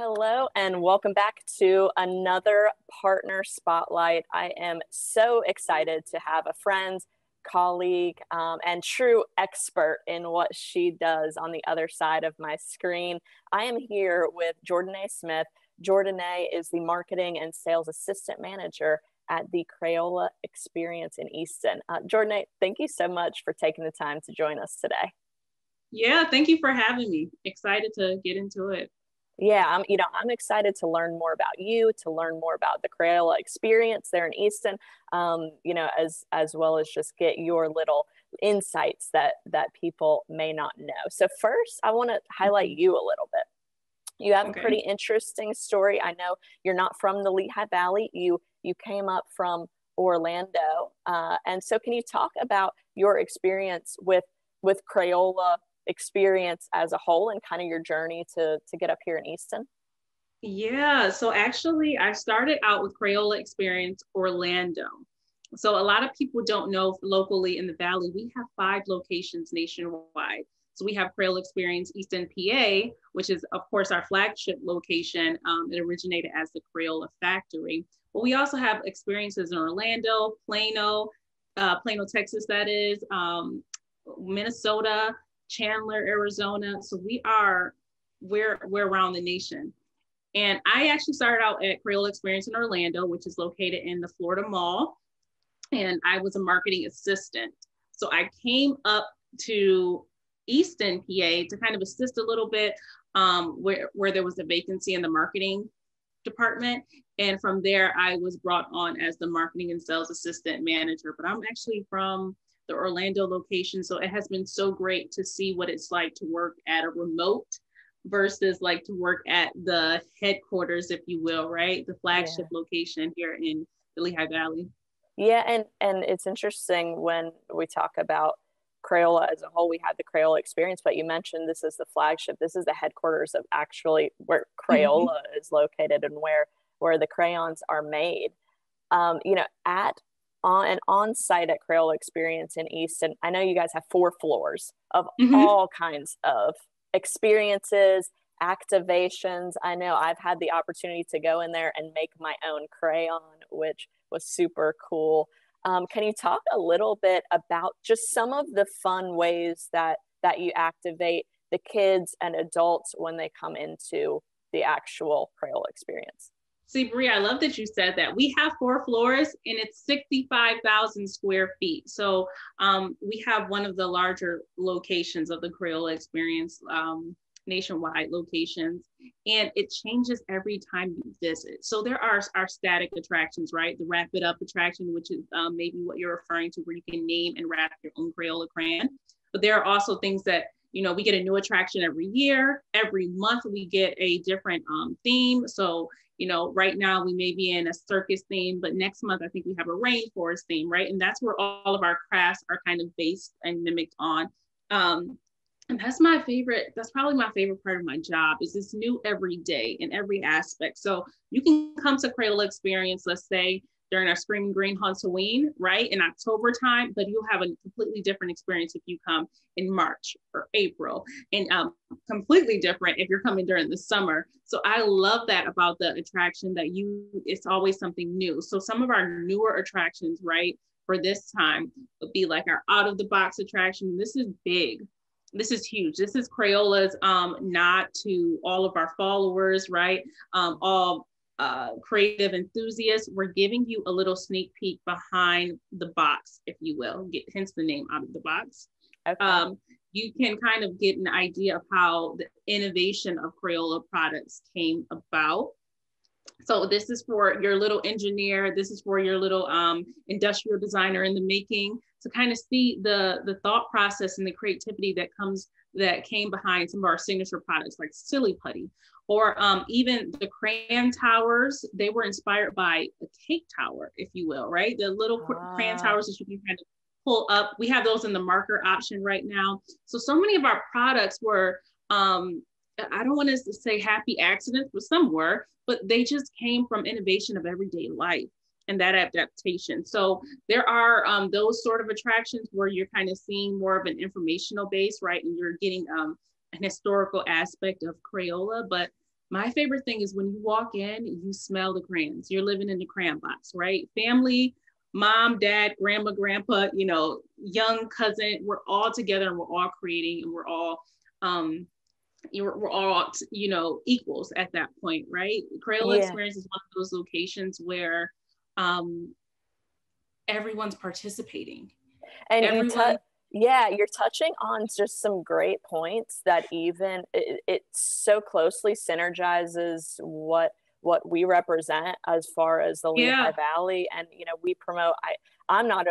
Hello and welcome back to another partner spotlight. I am so excited to have a friend, colleague, and true expert in what she does on the other side of my screen. I am here with Jordanaé Smith. Jordanaé is the marketing and sales assistant manager at the Crayola Experience in Easton. Jordanaé, thank you so much for taking the time to join us today. Yeah, thank you for having me. Excited to get into it. Yeah, I'm excited to learn more about you, to learn more about the Crayola experience there in Easton, as well as just get your little insights that people may not know. So first, I want to highlight you a little bit. You have a Okay. pretty interesting story. I know you're not from the Lehigh Valley. You came up from Orlando, and so can you talk about your experience with Crayola experience as a whole and kind of your journey to get up here in Easton? Yeah, so actually, I started out with Crayola Experience Orlando. So a lot of people don't know locally in the Valley, we have 5 locations nationwide. So we have Crayola Experience Easton, PA, which is, of course, our flagship location. It originated as the Crayola Factory. But we also have experiences in Orlando, Plano, Texas, that is, Minnesota, Chandler, Arizona. So we're around the nation. And I actually started out at Crayola Experience in Orlando, which is located in the Florida Mall. And I was a marketing assistant. So I came up to Easton, PA to kind of assist a little bit where there was a vacancy in the marketing department. And from there, I was brought on as the marketing and sales assistant manager. But I'm actually from the Orlando location. So it has been so great to see what it's like to work at a remote versus like to work at the headquarters, if you will, right? The flagship location here in the Lehigh Valley. Yeah, and it's interesting when we talk about Crayola as a whole. We had the Crayola experience, but you mentioned this is the flagship. This is the headquarters of actually where Crayola is located and where the crayons are made. At on site at Crayola Experience in Easton, I know you guys have 4 floors of all kinds of experiences, activations. I know I've had the opportunity to go in there and make my own crayon, which was super cool. Can you talk a little bit about just some of the fun ways that you activate the kids and adults when they come into the actual Crayola experience? See, Brie, I love that you said that. We have 4 floors and it's 65,000 square feet. So we have one of the larger locations of the Crayola Experience, nationwide locations, and it changes every time you visit. So there are our static attractions, right? The Wrap It Up attraction, which is maybe what you're referring to, where you can name and wrap your own Crayola crayon. But there are also things that, we get a new attraction every year. Every month we get a different theme. So, right now we may be in a circus theme, but next month I think we have a rainforest theme, right? And that's where all of our crafts are kind of based and mimicked on. And that's my favorite. That's probably my favorite part of my job is it's new every day in every aspect. So you can come to Crayola Experience, let's say during our Screaming Green Halloween, right, in October time, but you'll have a completely different experience if you come in March or April, and completely different if you're coming during the summer. So I love that about the attraction that it's always something new. So some of our newer attractions, right, for this time would be like our out of the box attraction. This is big. This is huge. This is Crayola's nod to all of our followers, right? All creative enthusiasts. We're giving you a little sneak peek behind the box, if you will, hence the name Out of the Box. Okay. You can kind of get an idea of how the innovation of Crayola products came about. So this is for your little engineer. This is for your little industrial designer in the making to kind of see the thought process and the creativity that came behind some of our signature products like Silly Putty, or even the crayon towers. They were inspired by a cake tower, if you will, right? The little crayon towers that you can kind of pull up. We have those in the marker option right now. So many of our products were, I don't want to say happy accidents, but some were, but they just came from innovation of everyday life and that adaptation. So there are those sort of attractions where you're kind of seeing more of an informational base, right? And you're getting an historical aspect of Crayola, but My favorite thing is when you walk in, you smell the crayons. You're living in the crayon box, right? Family, mom, dad, grandma, grandpa, you know, young cousin, we're all together and we're all creating and um, we're all, you know, equals at that point, right? Crayola Yeah. Experience is one of those locations where um, everyone's participating. And Everyone, yeah, you're touching on just some great points that even it so closely synergizes what we represent as far as the Lehigh yeah, Valley. And we promote. I'm not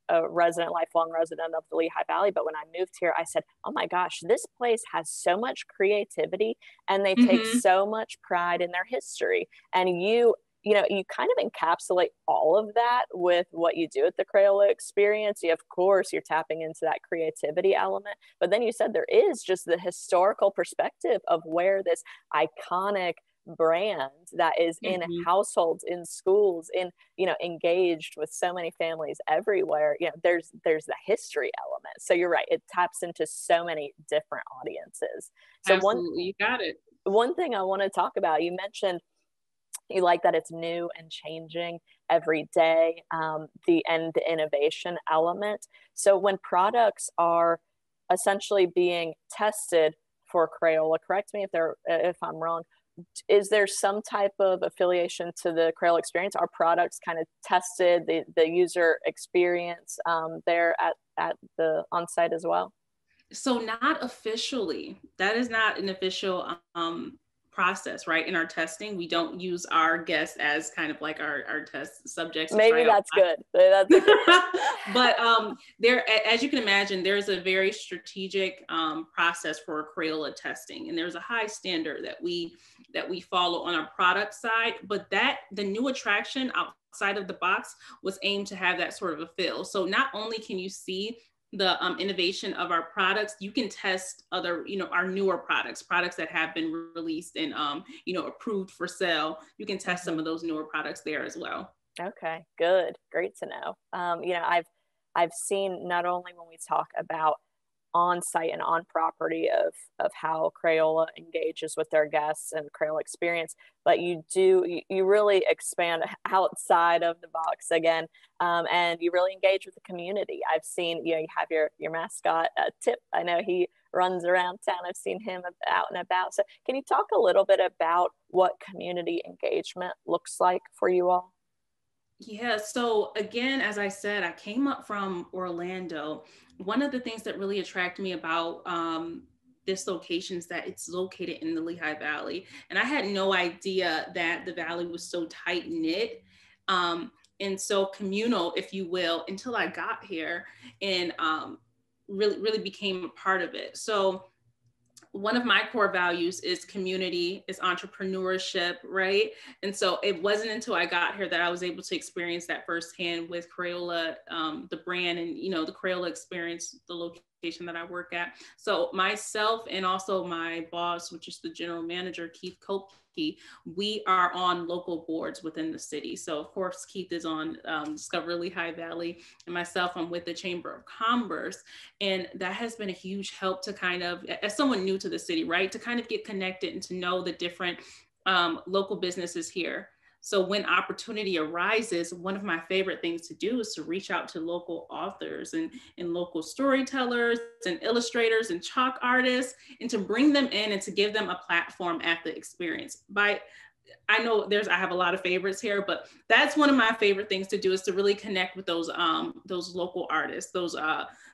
a resident, lifelong resident of the Lehigh Valley, but when I moved here, I said, "Oh my gosh, this place has so much creativity, and they take mm-hmm, so much pride in their history." And you kind of encapsulate all of that with what you do at the Crayola Experience. Of course, you're tapping into that creativity element, but then you said there is just the historical perspective of where this iconic brand that is in mm-hmm. households, in schools, in engaged with so many families everywhere. There's the history element. So you're right, it taps into so many different audiences. So Absolutely, you got it. one thing I want to talk about, you mentioned you like that it's new and changing every day, the innovation element. So when products are essentially being tested for Crayola, correct me if I'm wrong, is there some type of affiliation to the Crayola Experience? Are products kind of tested, the user experience there at the on-site as well? So not officially. That is not an official process, right? In our testing, we don't use our guests as kind of like our test subjects to Maybe try out. that's good. That's a good But there, as you can imagine, there's a very strategic process for Crayola testing, and there's a high standard that we follow on our product side. But that the new attraction outside of the box was aimed to have that sort of a feel. So not only can you see the innovation of our products, you can test other, our newer products that have been released and, approved for sale. You can test some of those newer products there as well. Okay, good. Great to know. I've seen not only when we talk about on site and on property of how Crayola engages with their guests and Crayola Experience, but you really expand outside of the box again, and you really engage with the community. I've seen you have your mascot Tip. I know he runs around town. I've seen him out and about. So can you talk a little bit about what community engagement looks like for you all? Yeah, so again, as I said, I came up from Orlando. One of the things that really attracted me about this location is that it's located in the Lehigh Valley. And I had no idea that the valley was so tight knit and so communal, if you will, until I got here and really became a part of it. So one of my core values is community, is entrepreneurship, right? And so it wasn't until I got here that I was able to experience that firsthand with Crayola, the brand, and the Crayola Experience, the location that I work at. So myself and also my boss, which is the general manager, Keith Kopke, we are on local boards within the city. So of course, Keith is on Discover Lehigh Valley, and myself, I'm with the Chamber of Commerce. And that has been a huge help to kind of, as someone new to the city, right, to kind of get connected and to know the different local businesses here. So when opportunity arises, one of my favorite things to do is to reach out to local authors and local storytellers and illustrators and chalk artists, and to bring them in and to give them a platform at the experience. I know I have a lot of favorites here, but that's one of my favorite things to do, is to really connect with those local artists, those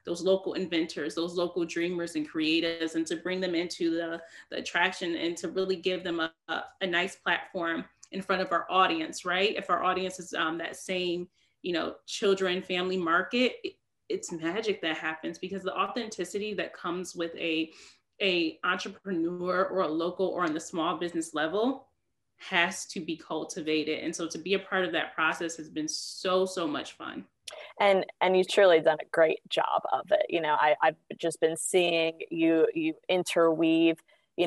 local inventors, those local dreamers and creatives, and to bring them into the attraction and to really give them a nice platform in front of our audience, right? If our audience is that same, children, family market, it's magic that happens, because the authenticity that comes with a entrepreneur or a local or on the small business level has to be cultivated. And so to be a part of that process has been so much fun. And you've truly done a great job of it. I've just been seeing you interweave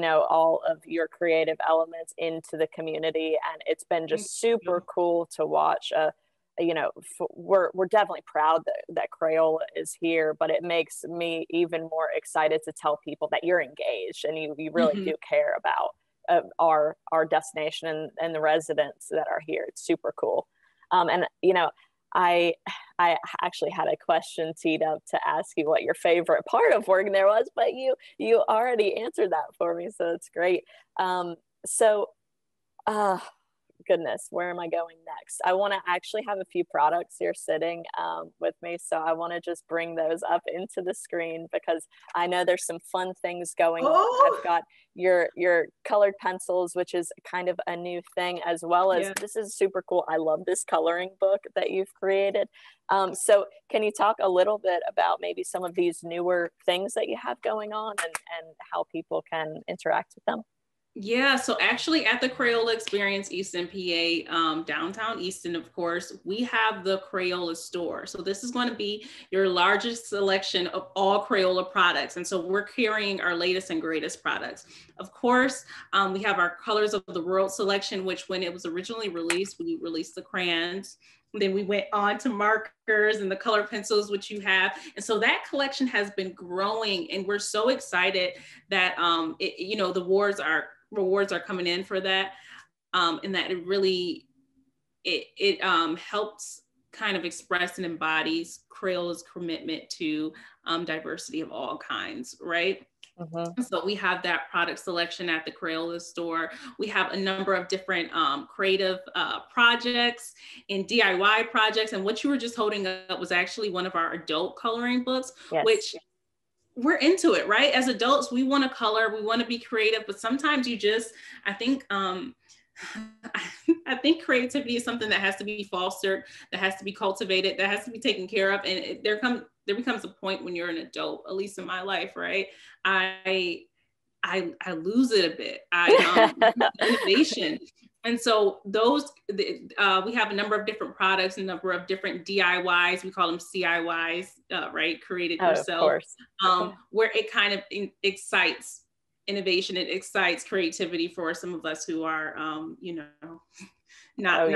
all of your creative elements into the community, and it's been just super cool to watch. We're definitely proud that Crayola is here, but it makes me even more excited to tell people that you're engaged and you really do care about our destination and the residents that are here. It's super cool. And you know, I actually had a question teed up to ask you what your favorite part of working there was, but you already answered that for me, so it's great. So goodness, where am I going next? I want to actually have a few products here sitting with me. So I want to just bring those up into the screen because I know there's some fun things going on. I've got your colored pencils, which is kind of a new thing, as well as this is super cool. I love this coloring book that you've created. So can you talk a little bit about maybe some of these newer things that you have going on and how people can interact with them? Yeah, so actually at the Crayola Experience Easton, PA, downtown Easton, of course, we have the Crayola store. So this is going to be your largest selection of all Crayola products. And so we're carrying our latest and greatest products. Of course, we have our Colors of the World selection, which when it was originally released, we released the crayons. And then we went on to markers and the color pencils, which you have. And so that collection has been growing, and we're so excited that, the rewards are coming in for that. And that it really, it helps kind of express and embodies Crayola's commitment to diversity of all kinds, right? Mm-hmm. So we have that product selection at the Crayola store. We have a number of different creative projects and DIY projects. And what you were just holding up was actually one of our adult coloring books, which we're into it, right? As adults, we want to color, we want to be creative, but sometimes I think creativity is something that has to be fostered, that has to be cultivated, that has to be taken care of. And there becomes a point when you're an adult, at least in my life, right? I lose it a bit. Innovation. And so we have a number of different products, a number of different DIYs. We call them CIYs, right? Created yourself, where it kind of excites innovation. It excites creativity for some of us who are, not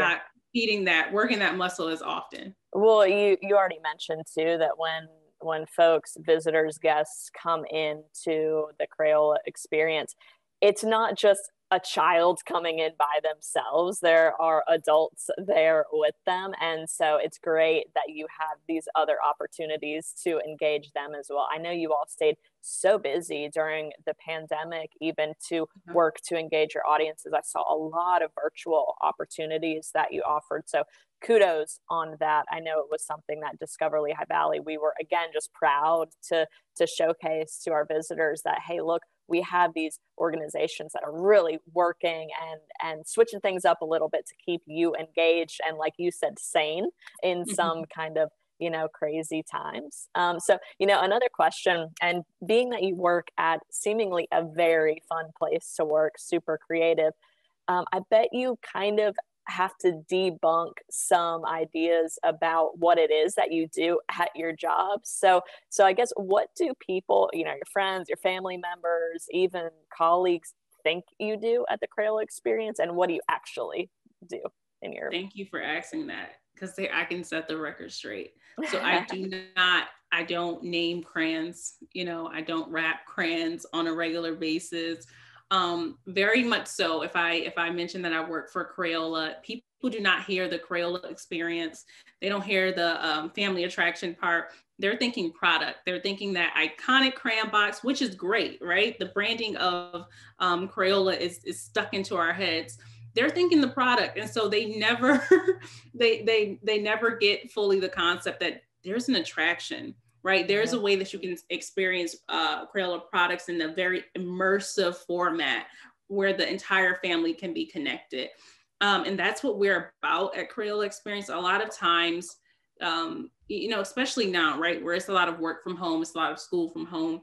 working that muscle as often. Well, you already mentioned too that when folks, visitors, guests come into the Crayola experience, it's not just a child coming in by themselves. There are adults there with them. And so it's great that you have these other opportunities to engage them as well. I know you all stayed so busy during the pandemic, even to work to engage your audiences. I saw a lot of virtual opportunities that you offered. So kudos on that. I know it was something that Discover Lehigh Valley, we were, again, just proud to showcase to our visitors that, hey, look, we have these organizations that are really working and switching things up a little bit to keep you engaged and, like you said, sane in some kind of, crazy times. So, another question, and being that you work at seemingly a very fun place to work, super creative, I bet you kind of have to debunk some ideas about what it is that you do at your job. So I guess, what do people, your friends, your family members, even colleagues think you do at the Crayola Experience, and what do you actually do in your... Thank you for asking that, because I can set the record straight. So I don't name crayons, I don't wrap crayons on a regular basis. Very much so. If I mention that I work for Crayola, people do not hear the Crayola Experience. They don't hear the family attraction part. They're thinking product. They're thinking that iconic crayon box, which is great, right? The branding of Crayola is stuck into our heads. They're thinking the product, and so they never they never get fully the concept that there's an attraction. Right. There's a way that you can experience Crayola products in a very immersive format where the entire family can be connected. And that's what we're about at Crayola Experience. A lot of times, especially now, right, where it's a lot of work from home, it's a lot of school from home.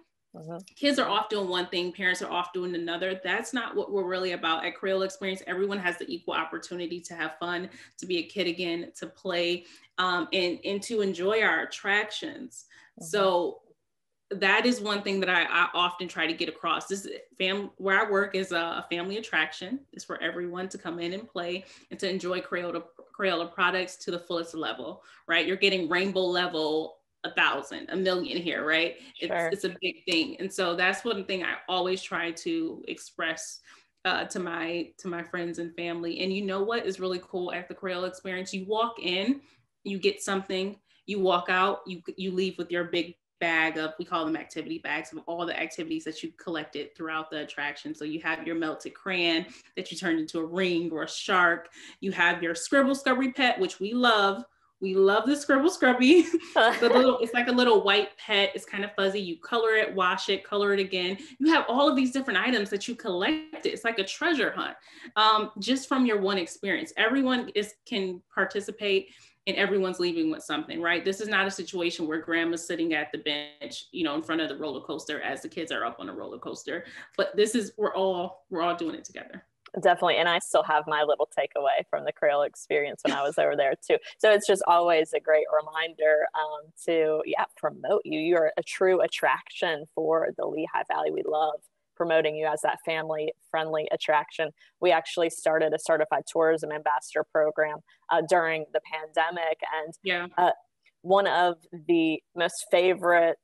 Kids are off doing one thing, parents are off doing another. That's not what we're really about at Crayola Experience. Everyone has the equal opportunity to have fun, to be a kid again, to play, and to enjoy our attractions. So that is one thing that I often try to get across. This where I work is a family attraction. It's for everyone to come in and play and to enjoy Crayola products to the fullest level, right? You're getting rainbow level 1,000, 1,000,000 here, right? Sure. It's a big thing. And so that's one thing I always try to express to my friends and family. And you know what is really cool at the Crayola Experience? You walk in, you get something, you walk out, you leave with your big bag of, we call them activity bags, of all the activities that you collected throughout the attraction. So you have your melted crayon that you turned into a ring or a shark. You have your Scribble Scrubby pet, which we love. We love the Scribble Scrubby. It's like a little white pet. It's kind of fuzzy. You color it, wash it, color it again. You have all of these different items that you collected. It's like a treasure hunt, just from your one experience. Everyone can participate, and everyone's leaving with something, right? This is not a situation where grandma's sitting at the bench, in front of the roller coaster as the kids are up on the roller coaster. But this is, we're all doing it together. Definitely. And I still have my little takeaway from the Crayola Experience when I was over there too. So it's just always a great reminder to promote you. You're a true attraction for the Lehigh Valley. We love promoting you as that family friendly attraction. We actually started a certified tourism ambassador program during the pandemic. And one of the most favorite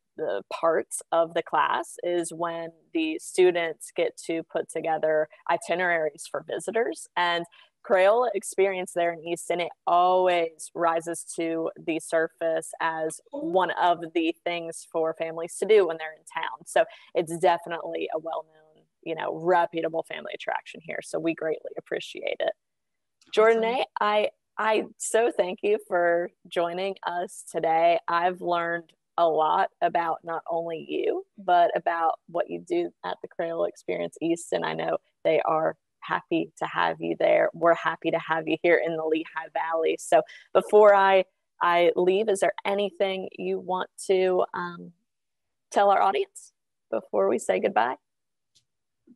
parts of the class is when the students get to put together itineraries for visitors. And Crayola Experience there in Easton, it always rises to the surface as one of the things for families to do when they're in town. So it's definitely a well-known, reputable family attraction here. So we greatly appreciate it. Jordanaé, I so thank you for joining us today. I've learned a lot about not only you, but about what you do at the Crayola Experience Easton. I know they are happy to have you there. We're happy to have you here in the Lehigh Valley. So before I leave, is there anything you want to tell our audience before we say goodbye?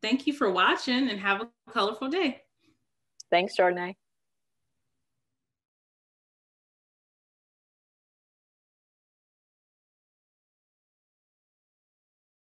Thank you for watching, and have a colorful day. Thanks, Jordanaé.